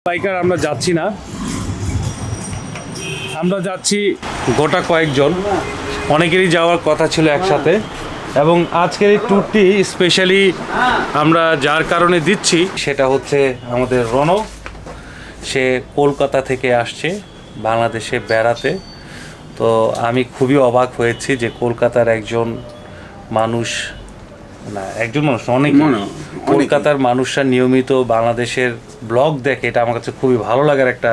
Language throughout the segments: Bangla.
বাইকার আমরা যাচ্ছি না, আমরা যাচ্ছি গোটা কয়েকজন, অনেকেরই যাওয়ার কথা ছিল একসাথে। এবং আজকের এই ট্যুরটি স্পেশালি আমরা যার কারণে দিচ্ছি সেটা হচ্ছে আমাদের রণ। সে কলকাতা থেকে আসছে বাংলাদেশে বেড়াতে। তো আমি খুবই অবাক হয়েছি যে কলকাতার একজন মানুষ, না একজন মানুষ অনেক, কলকাতার মানুষরা নিয়মিত বাংলাদেশের ব্লগ দেখে, এটা আমার কাছে খুবই ভালো লাগার একটা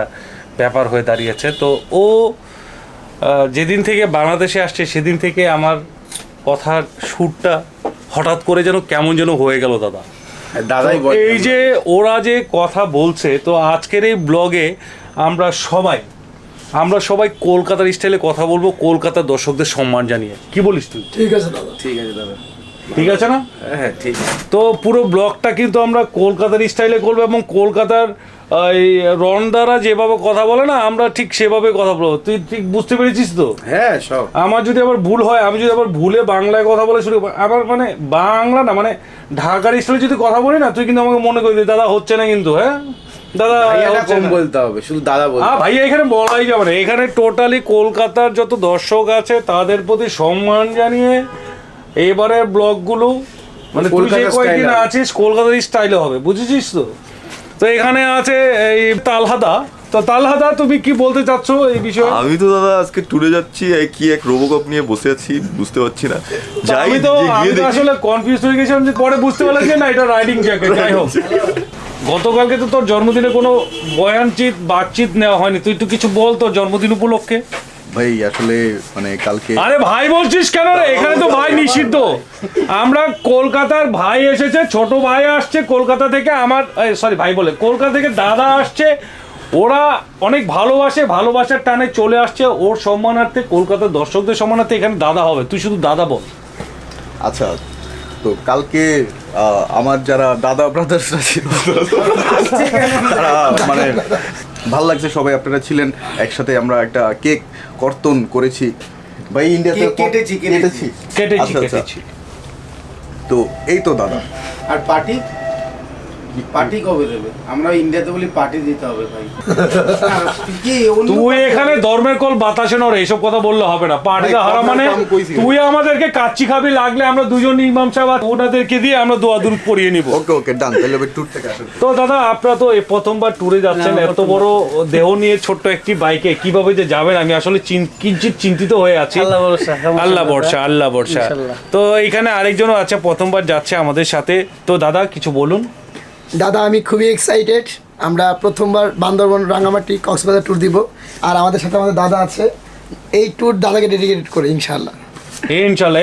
ব্যাপার হয়ে দাঁড়িয়েছে। তো ও যেদিন থেকে বাংলাদেশে আসছে সেদিন থেকে আমার কথার সুরটা হঠাৎ করে যেন কেমন যেন হয়ে গেল দাদা। এই যে ওরা যে কথা বলছে, তো আজকের এই ব্লগে আমরা সবাই কলকাতার স্টাইলে কথা বলবো, কলকাতার দর্শকদের সম্মান জানিয়ে। কি বলিস তুই? ঠিক আছে দাদা, ঠিক আছে দাদা, ঠিক আছে না? হ্যাঁ ঠিক আছে। তো পুরো ব্লগটা কিন্তু আমরা কলকাতার স্টাইলে করবো এবং কলকাতার এই রণদারা যেভাবে কথা বলে না, আমরা ঠিক সেভাবে কথা বলবো। তুই ঠিক বুঝতে পেরেছিস তো? হ্যাঁ সব। আমার যদি আবার ভুল হয়, আমি যদি আবার ভুলে বাংলায় কথা বলে শুরু, আবার মানে বাংলা না মানে ঢাকার স্টাইলে যদি কথা বলি না, তুই কিন্তু আমাকে মনে করি দাদা হচ্ছে না কিন্তু। হ্যাঁ দাদা কম বলতে হবে, শুধু দাদা বলতে। ভাই এখানে বলাই যাবে না, এখানে টোটালি কলকাতার যত দর্শক আছে তাদের প্রতি সম্মান জানিয়ে এবারের ব্লগগুলো মানে তুই যে কয়েকদিন আছিস কলকাতার স্টাইলে হবে, বুঝেছিস তো? তো এখানে আছে এই তালহাদা। তো তালহাদা, তুমি কি বলতে চাচ্ছ এই বিষয়ে? আমি তো দাদা আজকে ট্যুরে যাচ্ছি, কি এক রোবোকপ নিয়ে বসে আছি, বুঝতে পারছি না। আমি তো আসলে কনফিউজ হয়ে গেছিলাম, যে পরে বুঝতে পারলাম যে না এটা রাইডিং জ্যাকেট। যাই হোক, গতকালকে তো তোর জন্মদিনে কোনো বয়ানচিত বাতচিত নেওয়া হয়নি, তুই তো কিছু বল তোর জন্মদিন উপলক্ষে। ভাই আসলে মানে কালকে, আরে ভাই বলছিস কেন রে? এখানে তো ভাই নিষিদ্ধ। আমরা কলকাতার ভাই এসেছে, ছোট ভাই আসছে কলকাতা থেকে, আমার সরি ভাই বলে কলকাতা থেকে দাদা আসছে, ওরা অনেক ভালোবাসে, ভালোবাসার টানে চলে আসছে। ওর সম্মানার্থে, কলকাতার দর্শকদের সম্মানার্থে এখানে দাদা হবে। তুই শুধু দাদা বল। আচ্ছা তো কালকে আমার যারা দাদা ব্রাদার্সরা ছিল তারা মানে ভালো লাগছে, সবাই আপনারা ছিলেন একসাথে। আমরা একটা কেক কর্তন করেছি ভাই, ইন্ডিয়াতে কেটেছি। তো এই তো দাদা। আর পার্টি কবে দেবে? আমরা ইন্ডিয়াতে বলি পার্টি দিতে হবে ভাই। তুই এখানে ধর্মের কল বাতাসে নড়ে, এসব কথা বললে হবে না। পার্টিটা হারা মানে তুই আমাদেরকে কাচ্চি খাবি, লাগলে আমরা দুজন ইমাম সাহেব ওনাদেরকে দিয়ে আমরা দোয়া দুরূদ পড়িয়ে নিব। ওকে ডান। তাহলে ট্যুর থেকে আসুন। তো দাদা, আপনারা তো এই প্রথমবার ট্যুরে যাচ্ছেন, এত বড় দেহ নিয়ে ছোট্ট একটি বাইকে কিভাবে যে যাবেন আমি আসলে কিঞ্চিত চিন্তিত হয়ে আছি। আল্লাহ ভরসা। তো এখানে আরেকজনও আছে, প্রথমবার যাচ্ছে আমাদের সাথে। তো দাদা কিছু বলুন। দাদা আমি খুবই এক্সাইটেড, আমরা প্রথমবার বান্দরবন, রাঙামাটি, কক্সবাজার ট্যুর দিব। আর আমাদের সাথে আমাদের দাদা আছে, এই ট্যুর দাদাকে ডেডিকেটেড করে ইনশাআল্লাহ।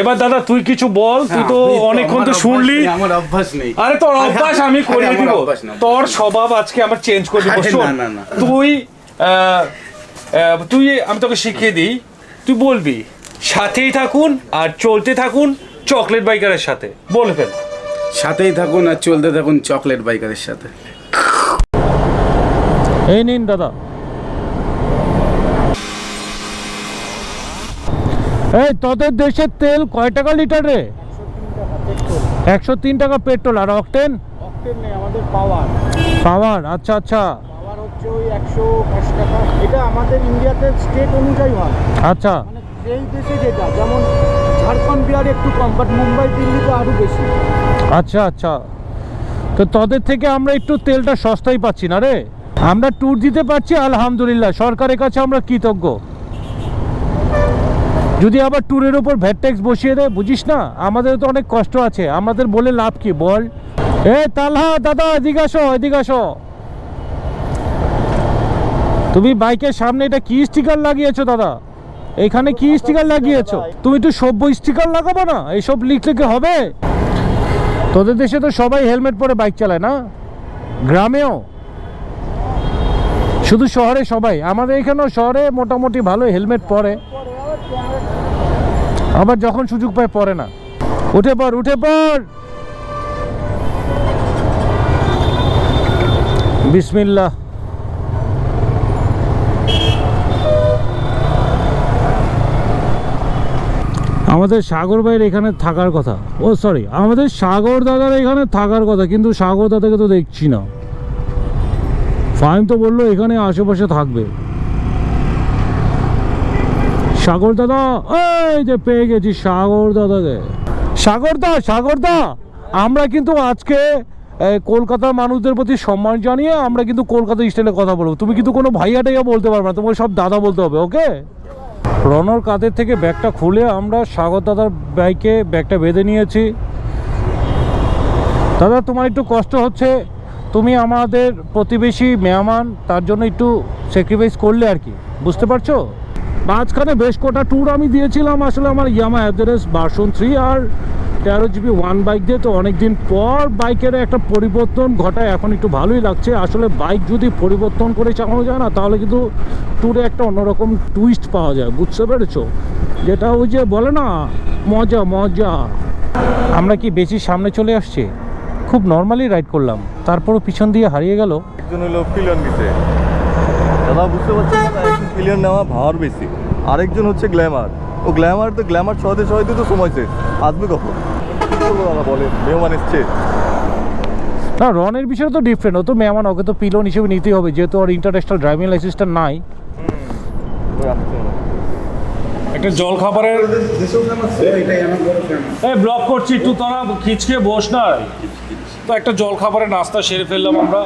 এবার দাদা তুই কিছু বল। তুই তো অনেকক্ষণ তো শুনলি। আমার অভ্যাস নেই। আরে তোর অভ্যাস আমি করিয়ে দিব, তোর স্বভাব আজকে আমার চেঞ্জ করে দিব। তুই আমি তোকে শিখিয়ে দিই, তুই বলবি সাথেই থাকুন আর চলতে থাকুন চকলেট বাইকারের সাথে। বলে ফেল, সাথেই থাকুন আর চলতে থাকুন চকলেট বাইকারের সাথে। এই নিন দাদা। এই তোদের দেশের তেল কয় টাকা লিটার রে? 103 টাকা পেট্রোল। আর অকটেন? অক্টেন নেই, আমাদের পাওয়ার পাওয়ার, আচ্ছা আচ্ছা পাওয়ার হচ্ছে ওই 180 টাকা। এটা আমাদের ইন্ডিয়াতে স্টেট অনুযায়ী হয়, আচ্ছা মানে যেই দেশে যেটা, যেমন ঝাড়খণ্ড বিহার একটু কম, বাট মুম্বাই দিল্লিতে আরও বেশি। আচ্ছা আচ্ছা। তো তোদের থেকে আমরা একটু তেলটা সস্তায় পাচ্ছি না রে। আমরা ট্যুর দিতে পারছি আলহামদুলিল্লাহ, সরকারের কাছে আমরা কৃতজ্ঞ। যদি আবার ট্যুরের উপর ভ্যাট ট্যাক্স বসিয়ে দেয়, বুঝিস না, আমাদের তো অনেক কষ্ট আছে, আমাদের বলে লাভ কি বল? এ তালহা দাদা, এদিকে আসো, এদিকে আসো। তুমি বাইকের সামনে এটা কি স্টিকার লাগিয়েছো দাদা? এখানে কি স্টিকার লাগিয়েছো? তুমি একটু সভ্য স্টিকার লাগাবো না? এইসব লিখলে কি হবে? তোদের দেশে তো সবাই হেলমেট পরে বাইক চালায় না, গ্রামেও? শুধু শহরে সবাই? আমাদের এখানেও শহরে মোটামুটি ভালো হেলমেট পরে, আবার যখন সুযোগ পায় পরে না। উঠে পড়, উঠে পড়। বিসমিল্লাহ। আমাদের সাগর ভাইয়ের এখানে থাকার কথা, ও সরি, আমাদের সাগর দাদার এখানে থাকার কথা, কিন্তু সাগর দাদাকে তো দেখছি না। ফাইম তো বললো এখানে আশেপাশে থাকবে। সাগর দাদা, এই যে পেয়ে গেছি সাগর দাদাকে। সাগর দা, আমরা কিন্তু আজকে কলকাতার মানুষদের প্রতি সম্মান জানিয়ে আমরা কিন্তু কলকাতা স্টাইলে কথা বলবো। তুমি কিন্তু কোনো ভাইয়া টাইয়া বলতে পারবে না, তোমাকে সব দাদা বলতে হবে, ওকে? রনর কাঁধের থেকে ব্যাগটা খুলে আমরা সাগর দাদার বাইকে ব্যাগটা বেঁধে নিয়েছি। দাদা, তোমার একটু কষ্ট হচ্ছে, তুমি আমাদের প্রতিবেশী মেহমান, তার জন্য একটু স্যাক্রিফাইস করলে আর কি, বুঝতে পারছো? মাঝখানে বেশ কটা ট্যুর আমি দিয়েছিলাম আসলে আমার ইয়ামা অ্যাভারেজ ভার্সন 3 আর 13 জিবি ওয়ান বাইক দিয়ে। তো অনেকদিন পর বাইকের একটা পরিবর্তন ঘটায়, এখন একটু ভালোই লাগছে। আসলে বাইক যদি পরিবর্তন করে চালানো যায় না, তাহলে কিন্তু ট্যুরে একটা অন্যরকম টুইস্ট পাওয়া যায়, বুঝতে পেরেছো? যেটা ওই যে বলে না, মজা মজা। আমরা কি বেশি সামনে চলে আসছি? খুব নর্মালি রাইড করলাম, তারপরও পিছন দিয়ে হারিয়ে গেল। একজন হলো পিলিয়ন নিতে, দাদা বুঝতে পারছেন না, একজন পিলিয়ন নেওয়া ভার বেশি, আরেকজন হচ্ছে গ্ল্যামার। ও গ্ল্যামার তো গ্ল্যামার ছয়তে তো সময় শেষ, আসবে কখন? দাদা বলে মেহমান এসছে। না, রনের বিষয় তো ডিফারেন্ট, ও তো মেহমান, ওকে তো পিলিয়ন হিসেবে নিতেই হবে, যেহেতু ওর ইন্টারন্যাশনাল ড্রাইভিং লাইসেন্সটা নাই। একটা জল খাবারের ব্লক করছি, একটু তোরা খিচকে বস না। তো একটা জল খাবারের নাস্তা সেরে ফেললাম আমরা।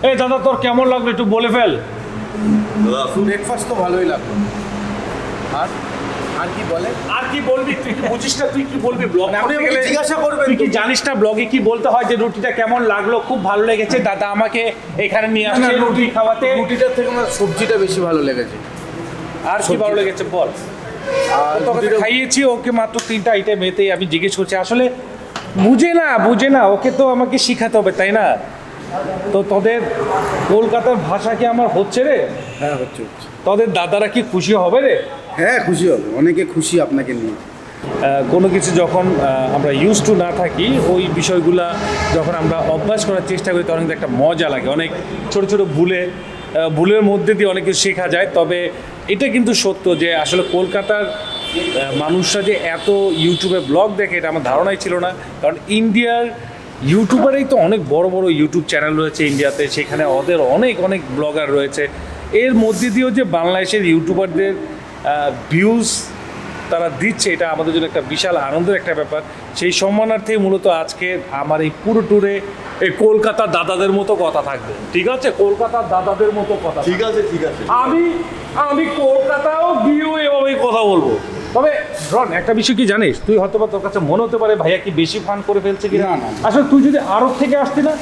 এই দাদা, তোর কেমন লাগলো একটু বলে ফেল। ব্রেকফাস্ট তো ভালোই লাগলো। আর কি বলে? আর কি বলবি? তুই কি বুঝিস না? তুই কি বলবি? ব্লগ আপনি আমাকে জিজ্ঞাসা করবেন, তুই কি জানিস না ব্লগে কি বলতে হয়? যে রুটিটা কেমন লাগলো, খুব ভালো লেগেছে, দাদা আমাকে এখানে নিয়ে আসছে রুটি খাওয়াতে। রুটিটার থেকে আমার সবজিটা বেশি ভালো লেগেছে। আর কি ভালো লেগেছে বল? আর তোকে খাইয়েছি ওকে মাত্র 3টা আইটেম, এতেই আমি জিজ্ঞেস করছি। আসলে বুঝে না, ওকে তো আমাকে শিখাতে হবে, তাই না? তো তোদের কলকাতার ভাষা কি আমার হচ্ছে রে? হ্যাঁ, হচ্ছে। তোদের দাদারা কি খুশি হবে রে? হ্যাঁ, খুশি হবে, অনেকে খুশি আপনাকে নিয়ে। কোনো কিছু যখন আমরা ইউজ টু না থাকি, ওই বিষয়গুলা যখন আমরা অভ্যাস করার চেষ্টা করি, তখন কিন্তু একটা মজা লাগে। অনেক ছোট ছোট ভুলের মধ্যে দিয়ে অনেক কিছু শেখা যায়। তবে এটা কিন্তু সত্য যে আসলে কলকাতার মানুষরা যে এত ইউটিউবে ব্লগ দেখে, এটা আমার ধারণাই ছিল না। কারণ ইন্ডিয়ার ইউটিউবারেই তো অনেক বড় বড় ইউটিউব চ্যানেল রয়েছে ইন্ডিয়াতে, সেখানে ওদের অনেক ব্লগার রয়েছে। এর মধ্যে দিয়েও যে বাংলাদেশের ইউটিউবারদের ভিউজ তারা দিচ্ছে, এটা আমাদের জন্য একটা বিশাল আনন্দের একটা ব্যাপার। সেই সম্মানার্থে মূলত আজকে আমার এই পুরো ট্যুরে এই কলকাতার দাদাদের মতো কথা থাকবে, ঠিক আছে? কলকাতার দাদাদের মতো কথা। ঠিক আছে। আমি কলকাতাও গিয়েও এভাবেই কথা বলবো। তবে রন, একটা বিষয় কি জানিস, তুই হয়তো বা তোর কাছে মনে হতে পারে ভাইয়া কি বেশি ফান করে ফেলছে কি না। আসলে তুই যদি আরব থেকে আসতি না,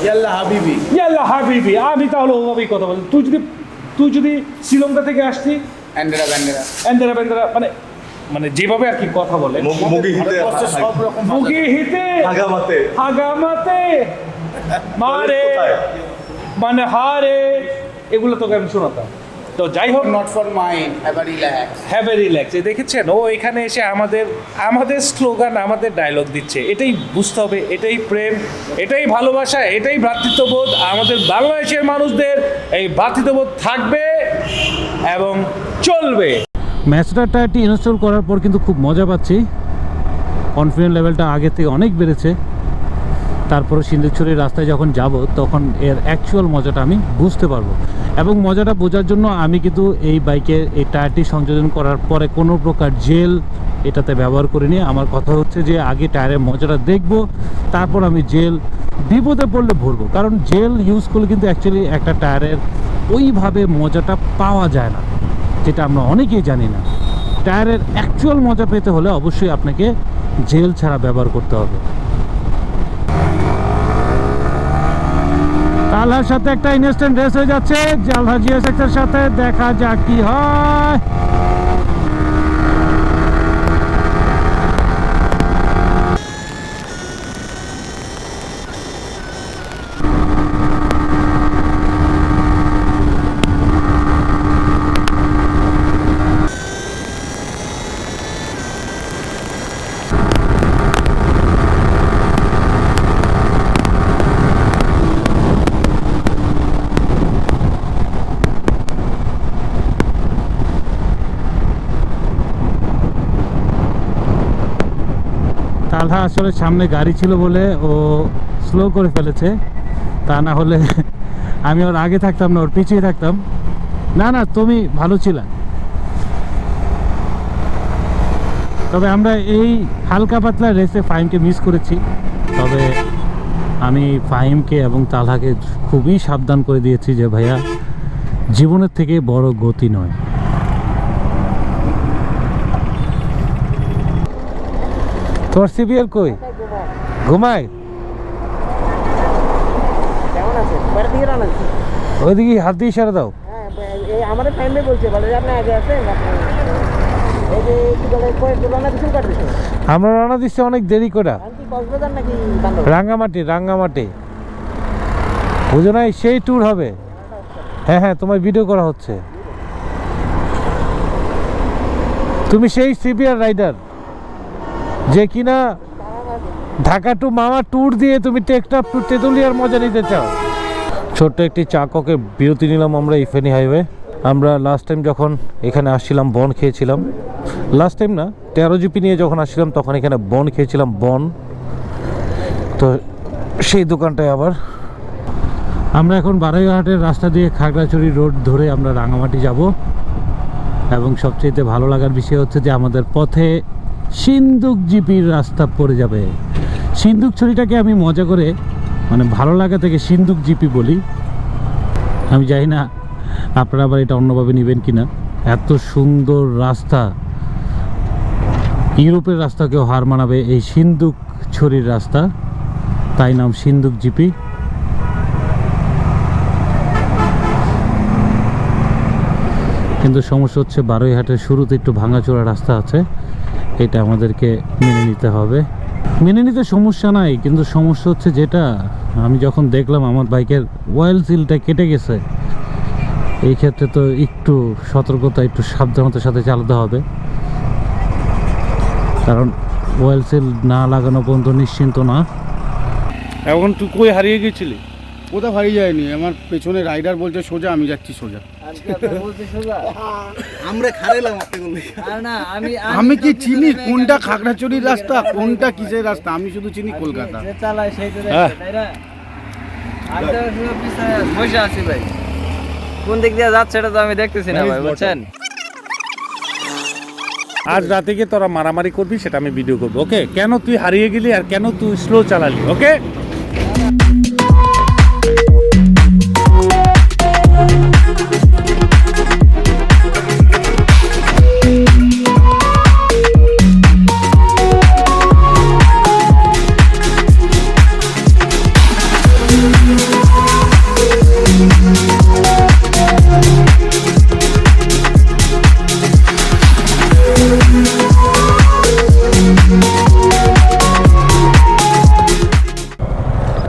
ইয়াল্লা হাবিবি, আমি তাহলে ওভাবেই কথা বলি। তুই যদি শ্রীলঙ্কা থেকে আসতি, এন্দেরা মানে যেভাবে আর কি কথা বলে, সব রকম মুগি হিতে হাগামাতে মারে মানে হারে, এগুলো তোকে আমি শোনাতাম। তো যাই হোক, not for mind, have a relax. দেখেছেন, ও এখানে এসে আমাদের স্লোগান, আমাদের ডায়লগ দিচ্ছে। এটাই বুঝতে হবে, এটাই প্রেম, এটাই ভালোবাসা, এটাই ভ্রাতৃত্ববোধ। আমাদের বাংলাদেশের মানুষদের এই ভ্রাতৃত্ববোধ থাকবে এবং চলবে। ম্যাচটার টায়ারটি ইনস্টল করার পর কিন্তু খুব মজা পাচ্ছি, কনফিডেন্স লেভেলটা আগে থেকে অনেক বেড়েছে। তারপরে সিন্দুকছড়ির রাস্তায় যখন যাব তখন এর অ্যাকচুয়াল মজাটা আমি বুঝতে পারবো, এবং মজাটা বোঝার জন্য আমি কিন্তু এই বাইকে এই টায়ারটি সংযোজন করার পরে কোনো প্রকার জেল এটাতে ব্যবহার করিনি। আমার কথা হচ্ছে যে আগে টায়ারের মজাটা দেখব, তারপর আমি জেল বিপদে পড়লে ভরবো, কারণ জেল ইউজ করলে কিন্তু অ্যাকচুয়ালি একটা টায়ারের ওইভাবে মজাটা পাওয়া যায় না, যেটা আমরা অনেকেই জানি না। টায়ারের অ্যাকচুয়াল মজা পেতে হলে অবশ্যই আপনাকে জেল ছাড়া ব্যবহার করতে হবে। তালহার সাথে একটা ইনস্ট্যান্ট রেস হয়ে যাচ্ছে, জালহা জিএসএক্স এর সাথে, দেখা যাক কি হয়। তালহা আসলে সামনে গাড়ি ছিল বলে ও স্লো করে ফেলেছে, তা না হলে আমি ওর আগে থাকতাম না, ওর পিছিয়ে থাকতাম। না না, তুমি ভালো ছিলা। তবে আমরা এই হালকা পাতলা রেসে ফাহিমকে মিস করেছি, তবে আমি ফাহিমকে এবং তালহাকে খুবই সাবধান করে দিয়েছি যে ভাইয়া, জীবনের থেকে বড় গতি নয়। তোর সিবিএল কই? ঘুমায়? কেমন আছে? বাইরে দিকে রান আছে। ওইদিকে হাত দিয়ে ইশারা দাও। হ্যাঁ, এই আমাদের ফ্যামিলি বলছে, বলে যে আপনি আগে আছেন, এই যে কি বলে কয়েক রওনা দিছেন কাট দিছেন। আমরা রওনা দিচ্ছি অনেক দেরি করে, কি কক্সবাজার নাকি বান্দরবান? রাঙ্গামাটি। রাঙ্গামাটি বুঝো নাই, সেই ট্যুর হবে। হ্যাঁ হ্যাঁ, তোমার ভিডিও করা হচ্ছে। তুমি সেই সিবিআর রাইডার যে কিনা ঢাকা টু মামা ট্যুর দিয়ে তুমি টেকনাফ টু তেঁতুলিয়ার মজা নিতে চাও। ছোট্ট একটি চা ককে বিরতি নিলাম আমরা ইফেনি হাইওয়ে। আমরা লাস্ট টাইম যখন এখানে আসছিলাম বন খেয়েছিলাম, লাস্ট টাইম না 13 জিপি নিয়ে যখন আসছিলাম তখন এখানে বন খেয়েছিলাম, বন। তো সেই দোকানটায় আবার আমরা এখন বারাইহাটের রাস্তা দিয়ে খাগড়াছড়ি রোড ধরে আমরা রাঙামাটি যাব, এবং সবচেয়ে ভালো লাগার বিষয় হচ্ছে যে আমাদের পথে সিন্দুক জিপির রাস্তা পড়ে যাবে। সিন্দুকছড়িটাকে আমি মজা করে মানে ভালো লাগা থেকে সিন্দুক জিপি বলি। আমি জানি না আপনারা আবার এটা অন্যভাবে নেবেন কিনা। এত সুন্দর রাস্তা, ইউরোপের রাস্তাকেও হার মানাবে এই সিন্দুকছড়ির রাস্তা, তাই নাম সিন্দুক জিপি। কিন্তু সমস্যা হচ্ছে বারৈহাটের শুরুতে একটু ভাঙাচোরা রাস্তা আছে, এটা আমাদেরকে মেনে নিতে হবে। মেনে নিতে সমস্যা নাই, কিন্তু সমস্যা হচ্ছে যেটা আমি যখন দেখলাম আমার বাইকের অয়েল সিলটা কেটে গেছে, এই ক্ষেত্রে তো একটু সতর্কতা, একটু সাবধানতার সাথে চালাতে হবে, কারণ অয়েল সিল না লাগানো পর্যন্ত নিশ্চিন্ত না। এখন তুই কই হারিয়ে গেছিলি? কোথাও হারিয়ে যায়নি, আমার পেছনে রাইডার বলছে সোজা, আমি যাচ্ছি সোজা। আমরা খারাইলাম আপনি বললে। আমি কি চিনি কোনটা খাগড়াছড়ির রাস্তা, কোনটা কিসের রাস্তা? আমি শুধু চিনি কলকাতা। বসে আছি ভাই, কোন দিক দিয়ে যাচ্ছে এটা তো আমি দেখতেছি না ভাই, বুঝছেন? আজ রাতে গিয়ে তোরা মারামারি করবি, সেটা আমি ভিডিও করবো। ওকে, কেন তুই হারিয়ে গেলি আর কেন তুই স্লো চালালি? ওকে,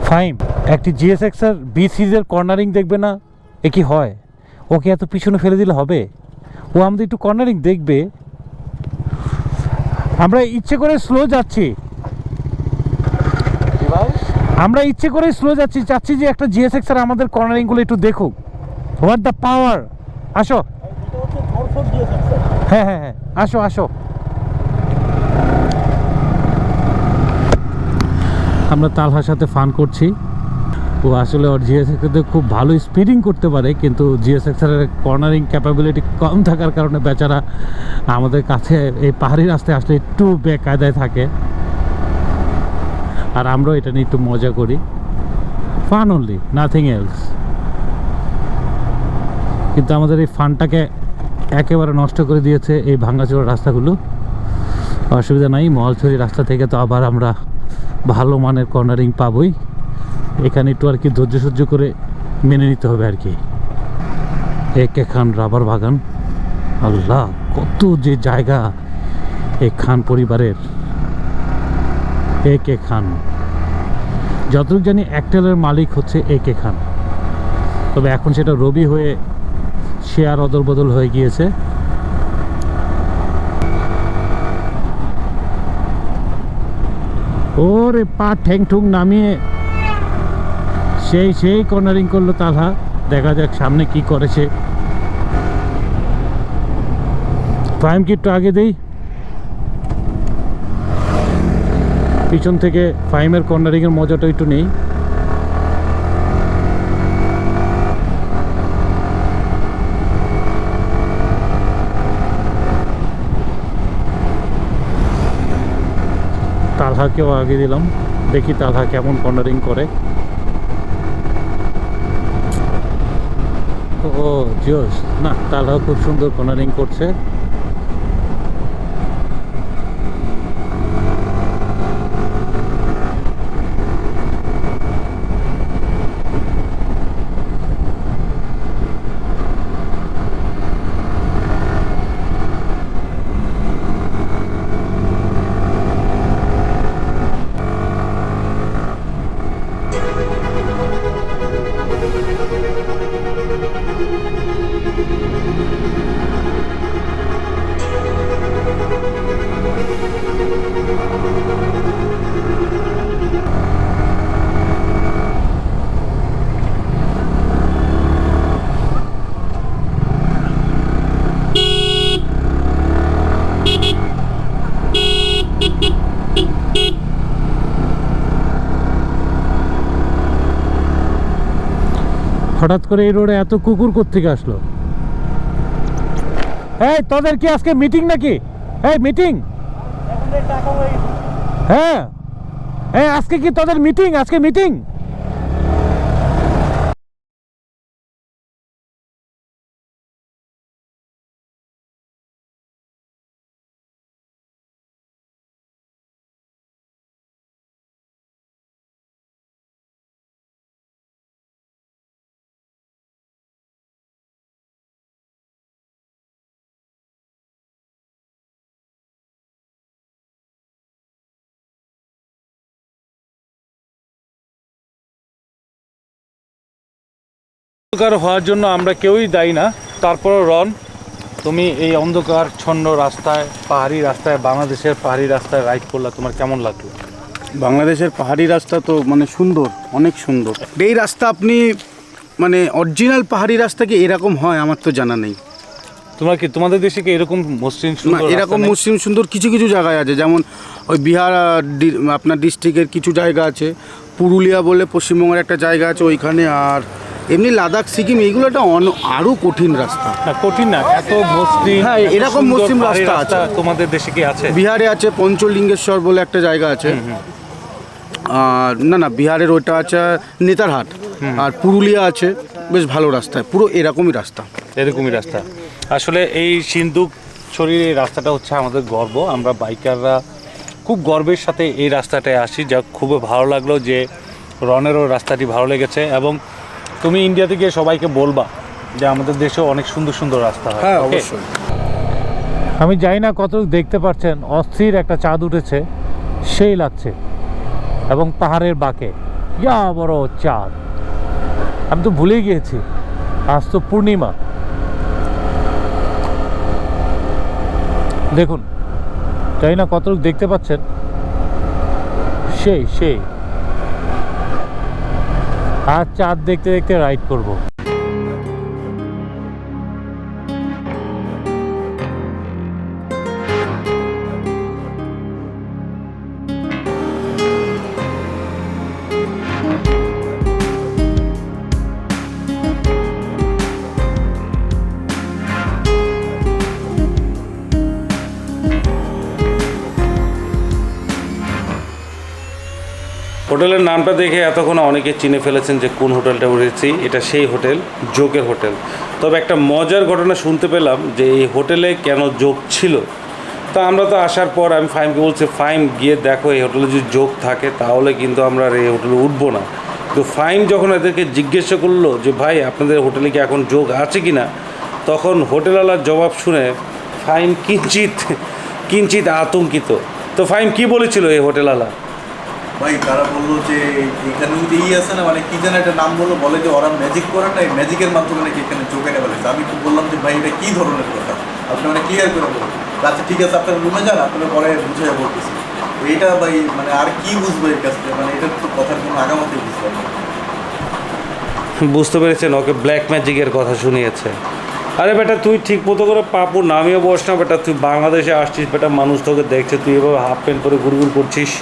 ফাইম একটি জিএসএক্স আর বি সিরিজের কর্নারিং দেখবে না, এ কি হয়? ওকে এত পিছনে ফেলে দিলে হবে? ও আমাদের একটু কর্নারিং দেখবে। আমরা ইচ্ছে করে স্লো যাচ্ছি, আমরা ইচ্ছে করে স্লো যাচ্ছি, চাচ্ছি যে একটা জিএসএক্স আর আমাদের কর্নারিংগুলো একটু দেখুক। What the power! আসো। হ্যাঁ হ্যাঁ হ্যাঁ, আসো আসো। আমরা তালহার সাথে ফান করছি। ও আসলে ওর জিএসএক্সে খুব ভালো স্পিডিং করতে পারে, কিন্তু জিএসএক্সের কর্নারিং ক্যাপাবিলিটি কম থাকার কারণে বেচারা আমাদের কাছে এই পাহাড়ি রাস্তায় আসলে একটু বেকায়দায় থাকে। আর আমরাও এটা নিয়ে একটু মজা করি, ফান অনলি, নাথিং এলস। কিন্তু আমাদের এই ফানটাকে একেবারে নষ্ট করে দিয়েছে এই ভাঙাচোরা রাস্তাগুলো। অসুবিধা নাই, মহালছড়ি রাস্তা থেকে তো আবার আমরা ভালো মানের কর্নারিং পাবই। এখানে একটু আর কি ধৈর্য সহ্য করে মেনে নিতে হবে আর কি। একে খান রাবার বাগান, আল্লাহ কত যে জায়গা এই খান পরিবারের। একে খান, যতটুকু জানি একটেলের মালিক হচ্ছে একে খান, তবে এখন সেটা রবি হয়ে শেয়ার অদল বদল হয়ে গিয়েছে। ওরে পা ঠ্যাং ঠুং নামিয়ে সেই কর্নারিং করলো তালহা। দেখা যাক সামনে কি করেছে। ফাইম কি একটু আগে দেই, পিছন থেকে ফাইমের কর্নারিং এর মজাটা একটু নেই। তালহাকেও আগে দিলাম, দেখি তালহা কেমন কর্নারিং করে। ও জোস, না তালহা খুব সুন্দর কর্নারিং করছে। হঠাৎ করে এই রোডে এত কুকুর কোত্থেকে আসলো? এই তোদের কি আজকে মিটিং নাকি? এই মিটিং? হ্যাঁ, এই আজকে কি তোদের মিটিং? আজকে মিটিং? হওয়ার জন্য আমরা কেউই দায়ী না। তারপরও রন, তুমি এই অন্ধকারচ্ছন্ন রাস্তায়, পাহাড়ি রাস্তায়, বাংলাদেশের পাহাড়ি রাস্তায় রাইড করলা, তোমার কেমন লাগলো? বাংলাদেশের পাহাড়ি রাস্তা তো মানে সুন্দর, অনেক সুন্দর। এই রাস্তা আপনি মানে অরিজিনাল পাহাড়ি রাস্তা কি এরকম হয় আমার তো জানা নেই। তোমার কি তোমাদের দেশে কি এরকম মসৃণ না, সুন্দর এরকম মসৃণ সুন্দর কিছু কিছু জায়গায় আছে, যেমন ওই বিহার আপনার ডিস্ট্রিক্টের কিছু জায়গা আছে, পুরুলিয়া বলে পশ্চিমবঙ্গের একটা জায়গা আছে ওইখানে, আর এমনি লাদাখ সিকিম এইগুলো একটা আরও কঠিন রাস্তা। না কঠিন না, এত মসৃণ, হ্যাঁ, এত এরকম সুন্দর মসৃণ পাহাড়ি রাস্তা আছে। তোমাদের দেশে কি আছে? বিহারে আছে পঞ্চলিঙ্গেশ্বর বলে একটা জায়গা আছে, আর না বিহারের ওইটা আছে নেতারহাট, আর পুরুলিয়া আছে, বেশ ভালো রাস্তায়, পুরো এরকমই রাস্তা। এরকমই রাস্তা। আসলে এই সিন্ধুক ছড়ির এই রাস্তাটা হচ্ছে আমাদের গর্ব। আমরা বাইকাররা খুব গর্বের সাথে এই রাস্তাটায় আসি, যা খুবই ভালো লাগলো যে রনেরও রাস্তাটি ভালো লেগেছে। এবং তুমি ইন্ডিয়াতে গিয়ে সবাইকে বলবা যে আমাদের দেশেও অনেক সুন্দর সুন্দর রাস্তা হয়। হ্যাঁ, Okay? অবশ্যই। আমি জানি না কত দেখতে পাচ্ছেন, অস্থির একটা চাঁদ উঠেছে, সেই লাগছে, এবং পাহাড়ের বাঁকে ইয়া বড় চাঁদ। আমি তো ভুলেই গিয়েছি আজ তো পূর্ণিমা। দেখুন, জানি না কতটুকু দেখতে পাচ্ছেন, সেই আর চাঁদ দেখতে দেখতে রাইড করব। হোটেলের নামটা দেখে এতক্ষণ অনেকে চিনে ফেলেছেন যে কোন হোটেলটা উঠেছি। এটা সেই হোটেল, জোকের হোটেল। তবে একটা মজার ঘটনা শুনতে পেলাম যে এই হোটেলে কেন জোক ছিল। তো আমরা তো আসার পর আমি ফাইমকে বলছি, ফাইম গিয়ে দেখো এই হোটেলে যদি জোক থাকে তাহলে কিন্তু আমরা আর এই হোটেলে উঠবো না। তো ফাইম যখন এদেরকে জিজ্ঞাসা করলো যে ভাই আপনাদের হোটেলে কি এখন জোক আছে কি না, তখন হোটেলওয়ালার জবাব শুনে ফাইম কিঞ্চিত আতঙ্কিত। তো ফাইম কি বলেছিল এই হোটেলওয়ালা? ভাই তারা বললো যে এখানে যদি আছে না, মানে কি যেন একটা নাম বললো, বলে যে ওরা ম্যাজিক করে না, এই ম্যাজিকের মাধ্যমে নাকি এখানে চোখে নেওয়া হয়েছে। আমি তো বললাম যে ভাই এটা কী ধরনের কথা, আপনি মানে ক্লিয়ার করে বলুন। আচ্ছা ঠিক আছে, আপনার রুমে যান, আপনার পরে বুঝে বলতেছি। এইটা ভাই মানে আর কি বুঝবো এর কাছ থেকে, মানে এটার তো কথার কোনো আগামাতেই বুঝলাম না। বুঝতে পেরেছেন, ওকে ব্ল্যাক ম্যাজিকের কথা শুনিয়েছে। আরে বেটা তুই ঠিক মতো করে পাপু নামিয়ে বস না বেটা, তুই বাংলাদেশে আসছিস বেটা, মানুষ তোকে দেখছে, তুই এভাবে হাফ প্যান্ট পরে ঘুরঘুর করছিস।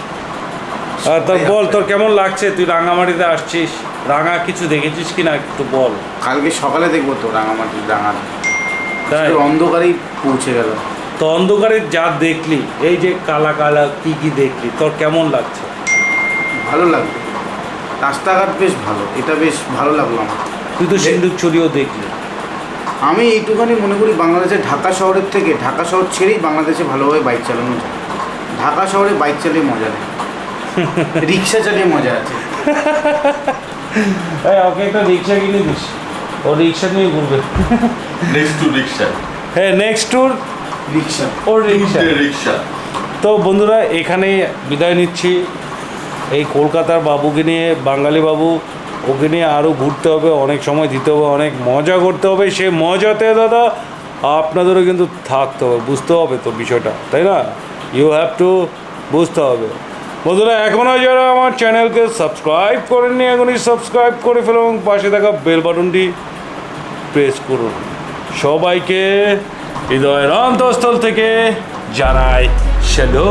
আর তোর বল, তোর কেমন লাগছে? তুই রাঙামাটিতে আসছিস, রাঙা কিছু দেখেছিস কি না একটু বল। কালকে সকালে দেখবো তো রাঙামাটি রাঙা, তাই অন্ধকারেই পৌঁছে গেল। তো অন্ধকারে যা দেখলি, এই যে কালা কালা কি দেখলি, তোর কেমন লাগছে? ভালো লাগলো, রাস্তাঘাট বেশ ভালো, এটা বেশ ভালো লাগলো আমার। তুই তো সিন্দুক চুরিও দেখলি। আমি এইটুখানি মনে করি বাংলাদেশের ঢাকা শহরের থেকে, ঢাকা শহর ছেড়েই বাংলাদেশে ভালোভাবে বাইক চালানো যায়। ঢাকা শহরে বাইক চালিয়ে মজা নেই, রিক্সা চালিয়ে মজা আছে। ওকে একটা রিক্সা কিনে দিস, ও রিক্সা নিয়ে ঘুরবে। নেক্সট টু রিক্সা। হ্যাঁ, নেক্সট ট্যুর রিক্সা, ওর রিক্সা। রিক্সা। তো বন্ধুরা এখানেই বিদায় নিচ্ছি। এই কলকাতার বাবুকে নিয়ে, বাঙালি বাবু, ওকে নিয়ে আরও ঘুরতে হবে, অনেক সময় দিতে হবে, অনেক মজা করতে হবে। সে মজাতে দাদা আপনাদেরও কিন্তু থাকতে হবে, বুঝতে হবে তো বিষয়টা, তাই না? ইউ হ্যাভ টু বুঝতে হবে। বন্ধুরা এখনও যারা আমার চ্যানেলকে সাবস্ক্রাইব করেননি, এখনই সাবস্ক্রাইব করে ফেলুন এবং পাশে থাকা বেল বাটনটি প্রেস করুন। সবাইকে হৃদয়ের অন্তঃস্থল থেকে জানাই শ্যালো।